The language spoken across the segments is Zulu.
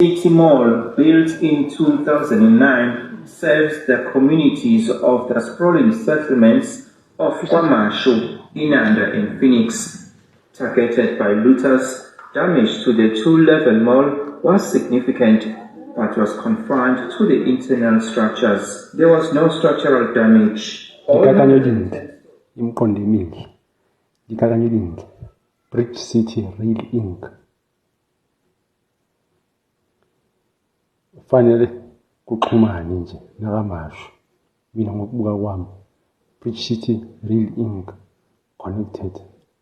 City Mall, built in 2009, serves the communities of the sprawling settlements of KwaMashu, Inanda, and Phoenix. Targeted by looters, damage to the two-level mall was significant, but was confined to the internal structures. There was no structural damage. Bridge City Real Inc. Fanele kuxhumane nje nakamashu mina ngokubuka kwami Bridge City Real Inc. connected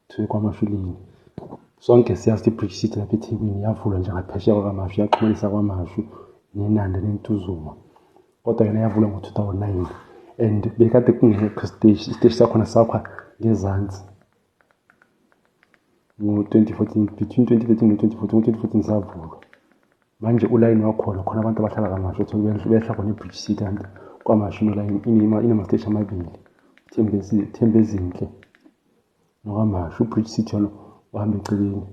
to kwaMashulini sonke siyazi Bridge City lapha eThekwini yavulwa nje ngaphesheya kwaMashu yaxhumanisa kwaMashu neNanda neNtuzuma kodwa yona yavulwa ngo-2009 and bekade kungekho isiteshi sakhona sakha ngezansi ngo-2014 between 2013 no-2014 2014 savulwa manje ulayini wakhona khona abantu abahlala kaMashu ukuthi behla khona eBridge City and kwaMashu ulayini inamasteshi amabili Thembezinhle nokwaMashu uBridge City yona wahamba eceleni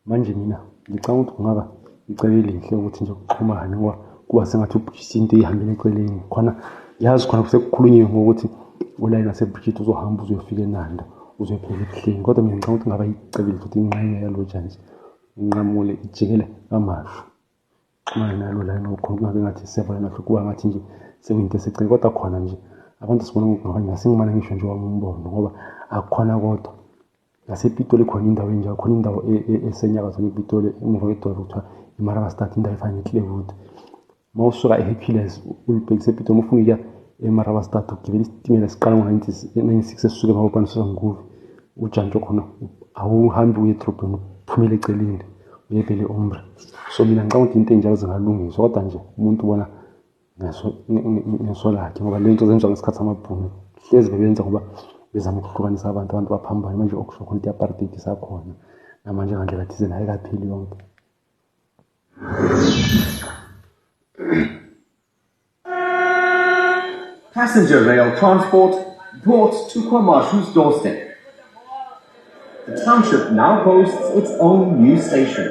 manje mina ngicabanga ukuthi kungaba icebo elihle ukuthi nje kuxhumane ngoba kuba sengathi uBridge City ihambile eceleni khona yazi khona sekukhulunyiwe ngokuthi ulayini waseBridge City uzohamba uzofika eNanda uzophela ebuhleni kodwa mina ngicabanga ukuthi ngaba icebo elihle ukuthi ingxenye yalo janje inqamule ijikele kaMashu xhumane nalo layini okhona kungabe ngathi sevala nahle kuba ngathi nje sekuyinto esecele kodwa khona nje abantu sibona ngokungafani nasingimana ngisho nje wami umbono ngoba akukhona kodwa ngasePitoli khona indawo enjalo khona indawo esenyakatho yePitoli emuva kwedolobha kuthiwa iMarabastad indawo efana neClearwood mawusuka eHercules ulibhekise ePitoli ufuna ukuya eMarabastad ugibela isitimela siqala ngo-96 esisuke emabopane susa nguve ujantshi khona awuhambi uye edrobheni uphumele eceleni uyebhele ombre so mina ngicabanga ukuthi into enjalo zingalungiswa kodwa nje umuntu ubona ngeso lakhe ngoba le nto zenziwa ngesikhathi samabhunu hlezi bebenza ngoba bezama ukuhlukanisa abantu baphambane manje okusho khona i-apartheid isakhona namanje ngandlela thizeni ayikapheli yonke. Passenger rail transport brought to KwaMashu's doorstep. The township now hosts its own new station,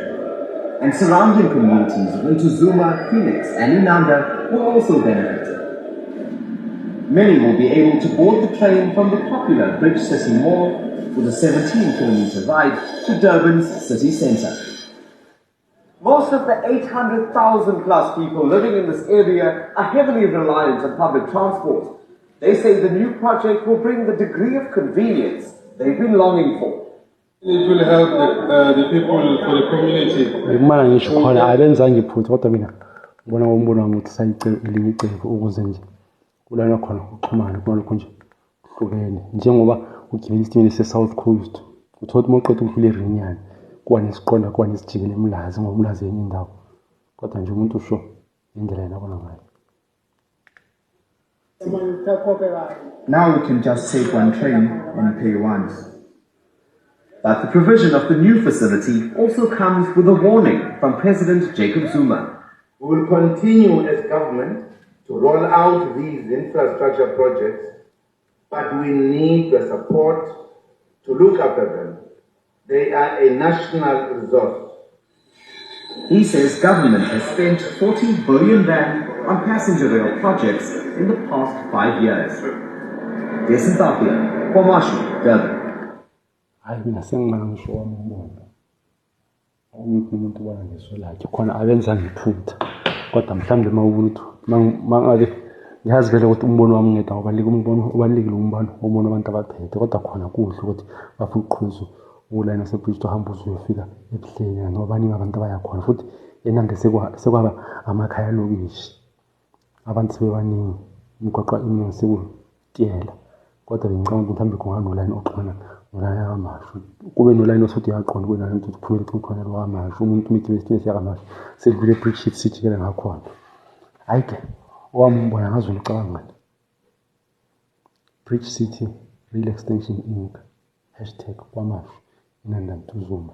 and surrounding communities of Ntuzuma, Phoenix, and Inanda will also benefit. Many will be able to board the train from the popular Bridge City Mall with a 17-kilometer ride to Durban's city centre. Most of the 800,000 plus people living in this area are heavily reliant on public transport. They say the new project will bring the degree of convenience they've been longing for. It will help the people for the community. Ngimana ngisho khona abenzanga iphutha kodwa mina ngibona umbono wami ukuthi sayicela elinye icebo ukuze nje kulana khona ukuxhumana kunalokho nje kuhlukene njengoba ugibela isitimela se-South Coast uthola uma uqeda ukudlula eRinyani kuba nesiqonda kuba nesijikele eMlazi ngoba uMlazi yenye indawo kodwa nje umuntu usho indlela yena abona ngayo. Now we can just take one train and pay once. But the provision of the new facility also comes with a warning from President Jacob Zuma. We will continue as government to roll out these infrastructure projects, but we need the support to look after them. They are a national resource. He says government has spent 40 billion rand on passenger rail projects in the past 5 years. Jason Tapia, KwaMashu, Durban. Hayi mina sengimana ngisho wami umbono umuntu umuntu ubona ngeso lakhe khona abenza ngiphutha kodwa mhlambe mawumuntu mangabe ngiyazi vele ukuthi umbono wami ngeda ubalekile umbono abantu abaphethe kodwa khona kuhle ukuthi bafuna uqhuzu ulayini waseBridge uhamba uzofika ebuhleni ngoba baningi abantu abayakhona futhi enande sekwaba amakhaya lokishi abantu sebebaningi umgwaqwa iminingi sekutiyela kodwa ngicabanga ukuthi mhlambe kunganolayini oxhumana nolaya kaMashu kube nolayini osuthi yaqonda kwenani ukuthi kuphumele kukhona lo kaMashu umuntu umithi wesitini siyakaMashu sedlule eBridge City kele ngakhona hayi ke owami umbona ngazwe ucabanga ngani Bridge City Real Extension Inc #KwaMashu Inanda Ntuzuma